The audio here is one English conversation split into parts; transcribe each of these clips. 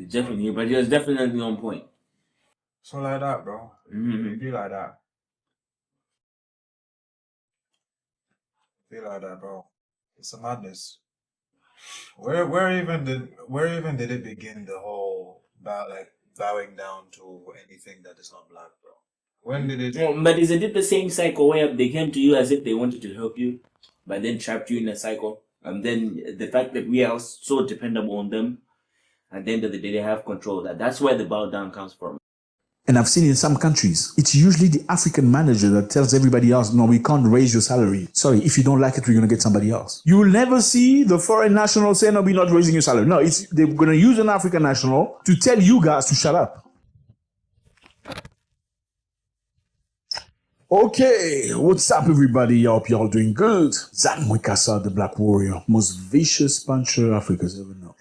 definitely, but he was definitely on point. So like that, bro. Mm-hmm. Be like that. Be like that, bro. It's a madness. Where even did it begin, the whole bowing down to anything that is not black, bro? When did it? Well, but isn't it the same cycle where they came to you as if they wanted to help you, but then trapped you in a cycle? And then the fact that we are so dependable on them, at the end of the day, they have control. That's where the bow down comes from. And I've seen in some countries, it's usually the African manager that tells everybody else, no, we can't raise your salary. Sorry, if you don't like it, we're going to get somebody else. You will never see the foreign national say, no, we're not raising your salary. No, they're going to use an African national to tell you guys to shut up. Okay, what's up, everybody? I hope y'all doing good. Zach Mwikasa, the Black Warrior, most vicious puncher Africa's ever known.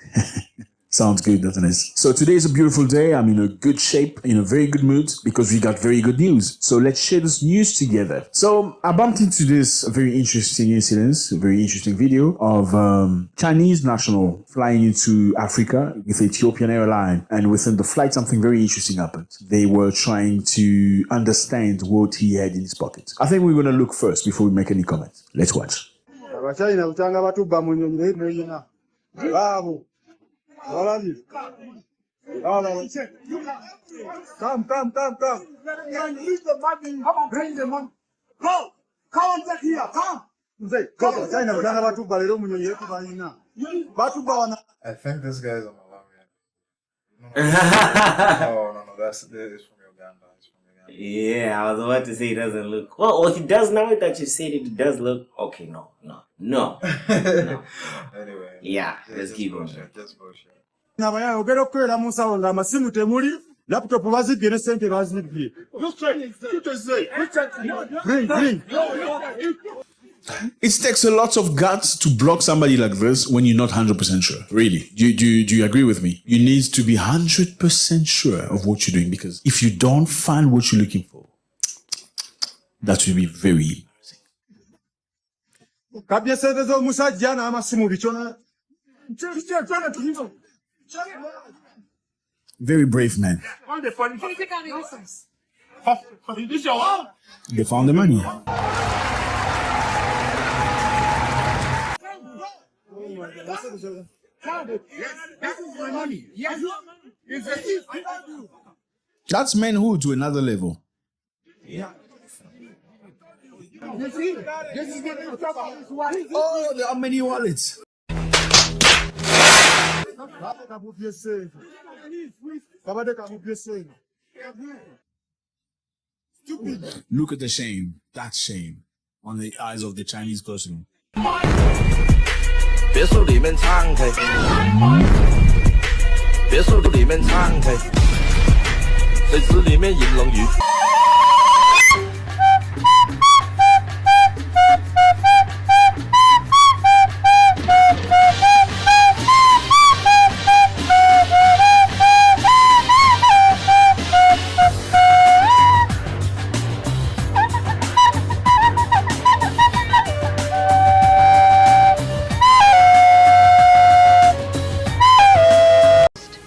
Sounds good, doesn't it? So today is a beautiful day. I'm in a good shape, in a very good mood, because we got very good news. So let's share this news together. So I bumped into this very interesting incident, a very interesting video of Chinese national flying into Africa with Ethiopian airline. And within the flight, something very interesting happened. They were trying to understand what he had in his pocket. I think we're going to look first before we make any comments. Let's watch. Come. Release the money. Bring the money. Go. Come on, here. Come. I think this guy is a Malawian. No. That's from Uganda. It's from Uganda. Yeah, I was about to say he doesn't look. Well, he does now that you said it. He does look. Okay, no. Anyway. Yeah, let's keep going. Just bullshit. Laptop bazibye ne sente bazibye. It takes a lot of guts to block somebody like this when you're not 100% sure. Really. Do you agree with me? You need to be 100% sure of what you're doing, because if you don't find what you're looking for, that will be very embarrassing. Very brave man. They found the money. That's manhood to another level. Yeah. Oh, there are many wallets. Look at the shame, that shame, on the eyes of the Chinese person.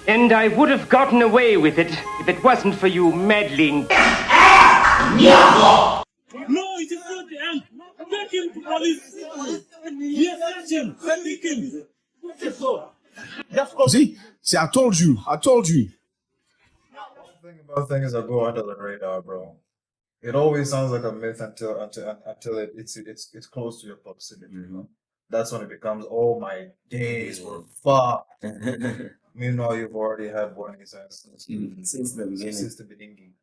And I would have gotten away with it if it wasn't for you meddling. No, it is not the end. Take him to police. Yes, take him. See, I told you. The thing about things that go under the radar, bro. It always sounds like a myth until it's close to your proximity. You know? That's when it becomes, oh my days, we're fucked. Meanwhile, you've already had warning signs Since the beginning.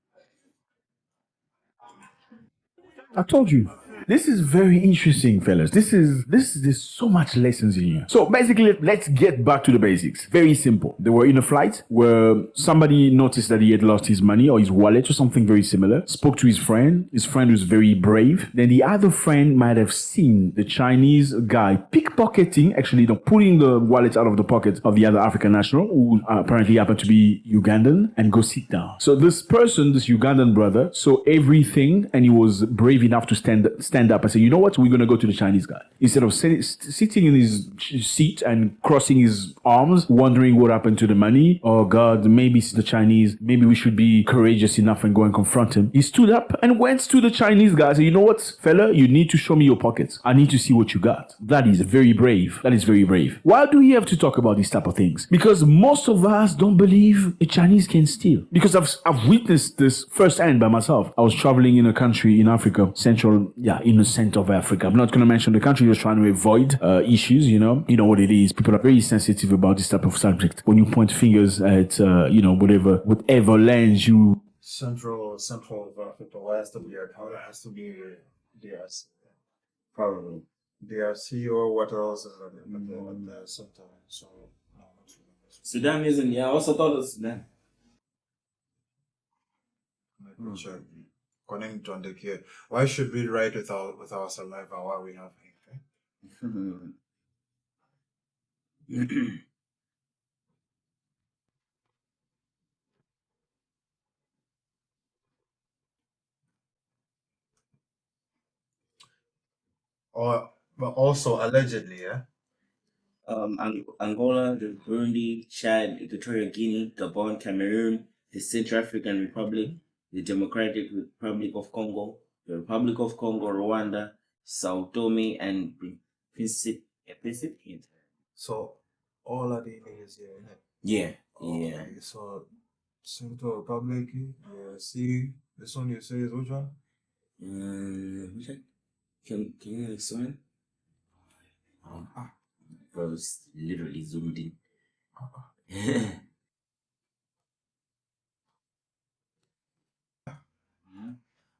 I told you. This is very interesting, fellas. There's so much lessons in here. So basically, let's get back to the basics. Very simple. They were in a flight where somebody noticed that he had lost his money or his wallet or something very similar. Spoke to his friend. His friend was very brave. Then the other friend might have seen the Chinese guy pickpocketing, actually pulling the wallet out of the pocket of the other African national, who apparently happened to be Ugandan, and go sit down. So this person, this Ugandan brother, saw everything, and he was brave enough to stand stand up and say, you know what, we're going to go to the Chinese guy. Instead of sitting in his seat and crossing his arms, wondering what happened to the money. Oh God, maybe it's the Chinese. Maybe we should be courageous enough and go and confront him. He stood up and went to the Chinese guy and said, you know what, fella, you need to show me your pockets. I need to see what you got. That is very brave. That is very brave. Why do we have to talk about these type of things? Because most of us don't believe the Chinese can steal. Because I've witnessed this firsthand by myself. I was traveling in a country in Africa, in the center of Africa. I'm not going to mention the country, just trying to avoid issues, you know. You know what it is. People are very sensitive about this type of subject. When you point fingers at, whatever lens you... Central of Africa, what has to be, how it has to be DRC. Probably. DRC or what else is at the center. So, no, not really. Sudan isn't. Yeah, I also thought it was Sudan. Let me check. According to Ndekir, why should we write with our saliva while we have ink? But also allegedly, yeah. Angola, the Burundi, Chad, Equatorial Guinea, Gabon, Cameroon, the Central African Republic, the Democratic Republic of Congo, the Republic of Congo, Rwanda, Sao Tome and Principe. So all of these is here, innit? Yeah, Okay, yeah. so Central Republic, yeah. See, this one you say is which one? Which one? Can you explain? Bro, it's literally zoomed in.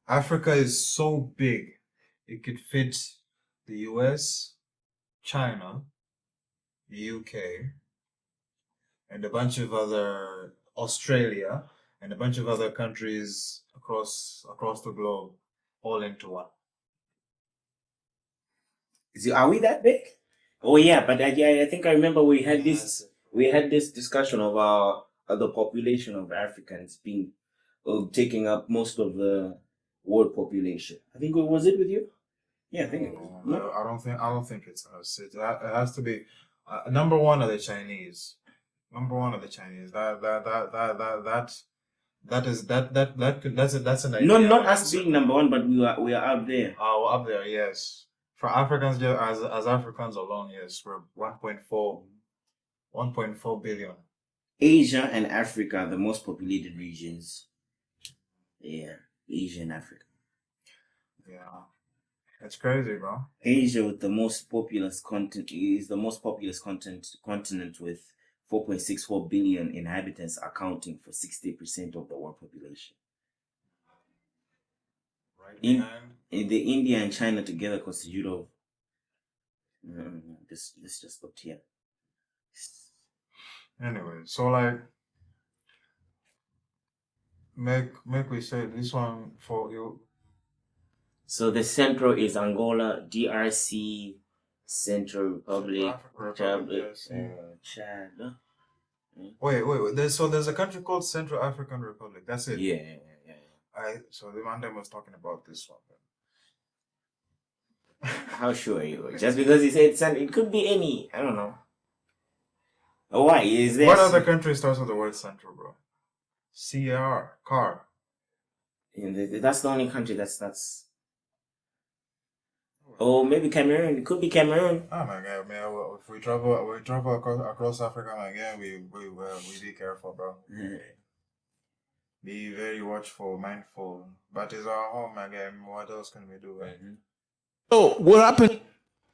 Africa is so big, it could fit the US, China, the UK, and a bunch of other Australia, and a bunch of other countries across the globe, all into one. Are we that big? Oh yeah, but I think I remember we had this discussion of the population of Africans being taking up most of the world population. I think was it with you? Yeah, I think it was. No, I don't think it's us. It has to be number one are the Chinese. Number one are the Chinese. That's an idea. No, not us being number one, but we are up there. Oh, up there, yes. For Africans, as Africans alone, yes, we're 1.4 billion. Asia and Africa are the most populated regions. Yeah, Asia and Africa. Yeah, it's crazy, bro. Asia with the most populous continent is the most populous continent with 4.64 billion inhabitants, accounting for 60% of the world population. Right In behind. the India and China together constitute of let's just look here. Anyway, so like make we say this one for you. So the central is Angola, DRC, Central Republic, Chad. Wait. There's a country called Central African Republic. That's it. Yeah. So the man was talking about this one. How sure are you? Just because he said it could be any. I don't know. Why is there? What other country starts with the word Central, bro? Car. That's the only country that's. Oh, maybe Cameroon. It could be Cameroon. Oh my God, man! If we travel across Africa, my God, we be careful, bro. Be very watchful, mindful. But it's our home, my God. What else can we do, right? So what happened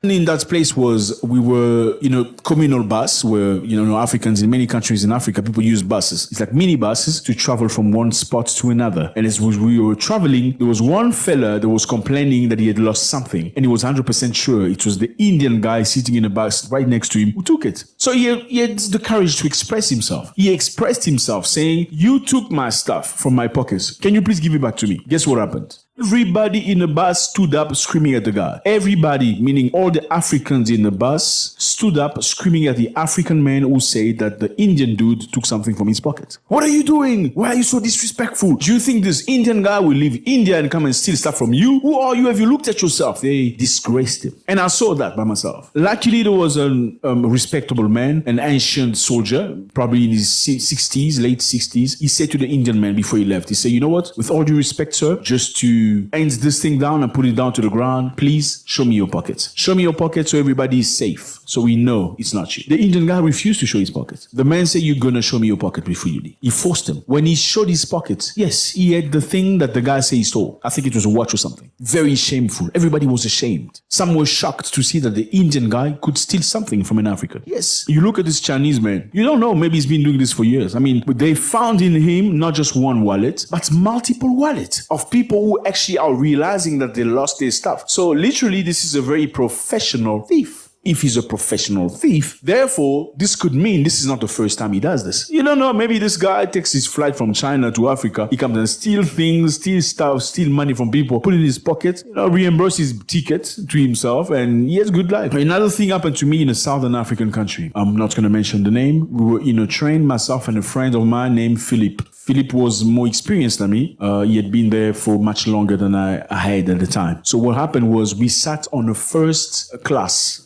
in that place was we were, communal bus where, Africans in many countries in Africa, people use buses. It's like mini buses to travel from one spot to another. And as we were traveling, there was one fella that was complaining that he had lost something. And he was 100% sure it was the Indian guy sitting in a bus right next to him who took it. So he had the courage to express himself. He expressed himself saying, "You took my stuff from my pockets. Can you please give it back to me?" Guess what happened? Everybody in the bus stood up screaming at the guy. Everybody, meaning all the Africans in the bus, stood up screaming at the African man who said that the Indian dude took something from his pocket. What are you doing? Why are you so disrespectful? Do you think this Indian guy will leave India and come and steal stuff from you? Who are you? Have you looked at yourself? They disgraced him. And I saw that by myself. Luckily, there was a respectable man, an ancient soldier, probably in his 60s, late 60s. He said to the Indian man before he left, he said, you know what? With all due respect, sir, just to end this thing down and put it down to the ground, please show me your pockets. Show me your pockets so everybody is safe. So we know it's not you. The Indian guy refused to show his pockets. The man said, you're gonna show me your pocket before you leave. He forced him. When he showed his pockets, yes, he had the thing that the guy said he stole. I think it was a watch or something. Very shameful. Everybody was ashamed. Some were shocked to see that the Indian guy could steal something from an African. Yes. You look at this Chinese man, you don't know, maybe he's been doing this for years. I mean, they found in him not just one wallet, but multiple wallets of people who actually are realizing that they lost their stuff. So literally, this is a very professional thief. If he's a professional thief, therefore, this could mean this is not the first time he does this. You don't know, maybe this guy takes his flight from China to Africa. He comes and steal things, steal stuff, steal money from people, put it in his pocket, reimburse his ticket to himself, and he has a good life. Another thing happened to me in a Southern African country. I'm not going to mention the name. We were in a train, myself and a friend of mine named Philip. Philip was more experienced than me. He had been there for much longer than I had at the time. So what happened was we sat on the first class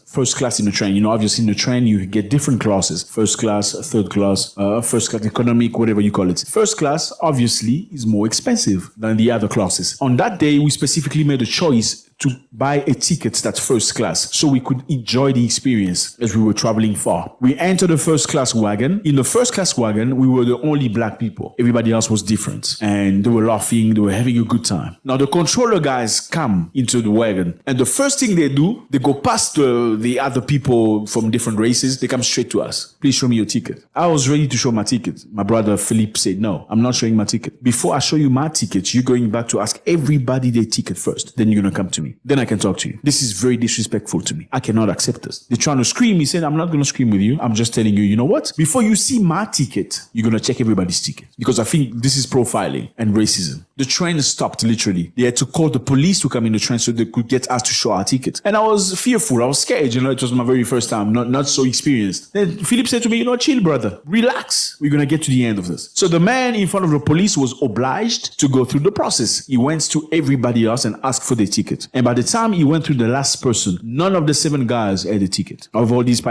in the train. Obviously in the train, you get different classes. First class, third class, first class economic, whatever you call it. First class, obviously, is more expensive than the other classes. On that day, we specifically made a choice to buy a ticket that's first class so we could enjoy the experience as we were traveling far. We entered the first class wagon. In the first class wagon, we were the only black people. Everybody else was different. And they were laughing, they were having a good time. Now the controller guys come into the wagon and the first thing they do, they go past the other people from different races. They come straight to us. Please show me your ticket. I was ready to show my ticket. My brother Philippe said, no, I'm not showing my ticket. Before I show you my ticket, you're going back to ask everybody their ticket first. Then you're going to come to me. Then I can talk to you. This is very disrespectful to me. I cannot accept this. They're trying to scream. He said, I'm not going to scream with you. I'm just telling you, you know what? Before you see my ticket, you're going to check everybody's ticket. Because I think this is profiling and racism. The train stopped literally. They had to call the police to come in the train so they could get us to show our ticket. And I was fearful. I was scared. It was my very first time. Not so experienced. Then Philip said to me, chill, brother. Relax. We're going to get to the end of this. So the man in front of the police was obliged to go through the process. He went to everybody else and asked for their ticket. And by the time he went through the last person, none of the 7 guys had a ticket. Of all these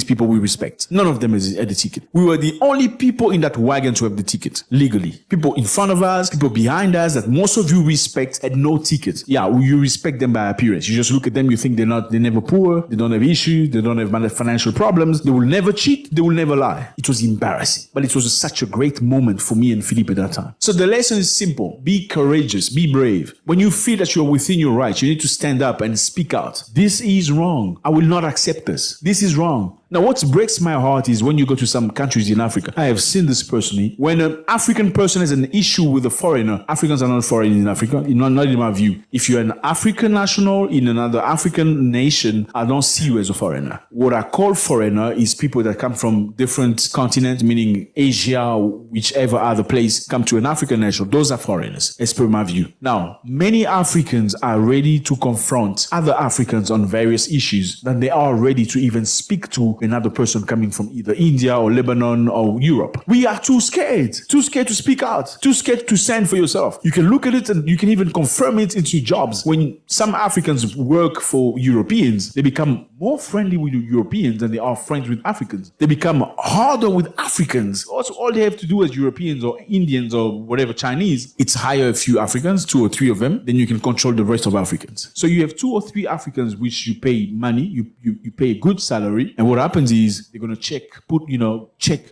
people we respect, none of them had the ticket. We were the only people in that wagon to have the ticket legally. People in front of us, people behind us that most of you respect had no ticket. Yeah, you respect them by appearance. You just look at them, you think they're never poor, they don't have issues, they don't have financial problems, they will never cheat, they will never lie. It was embarrassing, but it was such a great moment for me and Philippe at that time. So the lesson is simple. Be courageous, be brave. When you feel that you're within your rights, you need to stand up and speak out. This is wrong. I will not accept this. This is wrong. Now, what breaks my heart is when you go to some countries in Africa. I have seen this personally. When an African person has an issue with a foreigner, Africans are not foreign in Africa, not in my view. If you're an African national in another African nation, I don't see you as a foreigner. What I call foreigner is people that come from different continents, meaning Asia, whichever other place, come to an African nation. Those are foreigners, as per my view. Now, many Africans are ready to confront other Africans on various issues than they are ready to even speak to another person coming from either India or Lebanon or Europe. We are too scared to speak out, too scared to stand for yourself. You can look at it and you can even confirm it into jobs. When some Africans work for Europeans, they become more friendly with Europeans than they are friends with Africans. They become harder with Africans. Also, all they have to do as Europeans or Indians or whatever Chinese, it's hire a few Africans, 2 or 3 of them, then you can control the rest of Africans. So you have 2 or 3 Africans which you pay money, you pay a good salary, and what happens is they're gonna check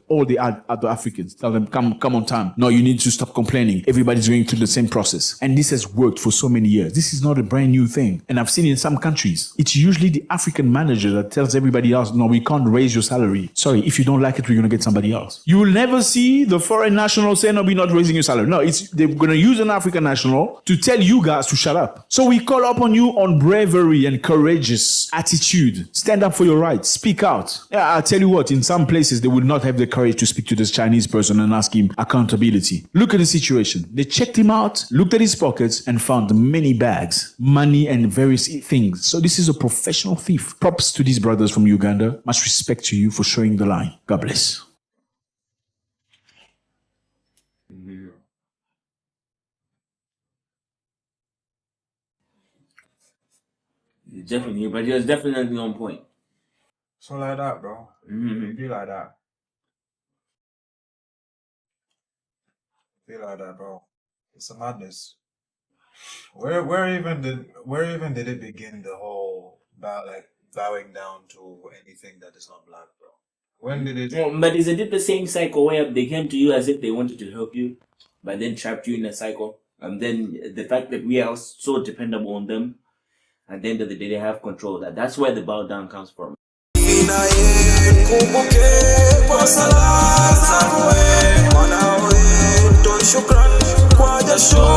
all the other Africans. Tell them come on time. No, you need to stop complaining. Everybody's going through the same process, and this has worked for so many years. This is not a brand new thing, and I've seen it in some countries. It's usually the African manager that tells everybody else, no, we can't raise your salary. Sorry, if you don't like it, we're gonna get somebody else. You will never see the foreign national say, no, we're not raising your salary. No, they're gonna use an African national to tell you guys to shut up. So we call upon you on bravery and courageous attitude. Stand up for your rights. Speak out. out. Yeah, I'll tell you what, in some places, they would not have the courage to speak to this Chinese person and ask him accountability. Look at the situation. They checked him out, looked at his pockets, and found many bags, money, and various things. So this is a professional thief. Props to these brothers from Uganda. Much respect to you for showing the line. God bless. Definitely, but he was definitely on point. So like that, bro. It be like that. Be like that, bro. It's a madness. Where even did it begin, the whole bowing down to anything that is not black, bro? When did it? Well, but isn't it the same cycle where they came to you as if they wanted to help you, but then trapped you in a cycle? And then the fact that we are so dependable on them, at the end of the day, they have control. That's where the bow down comes from. Shukran kwa jasho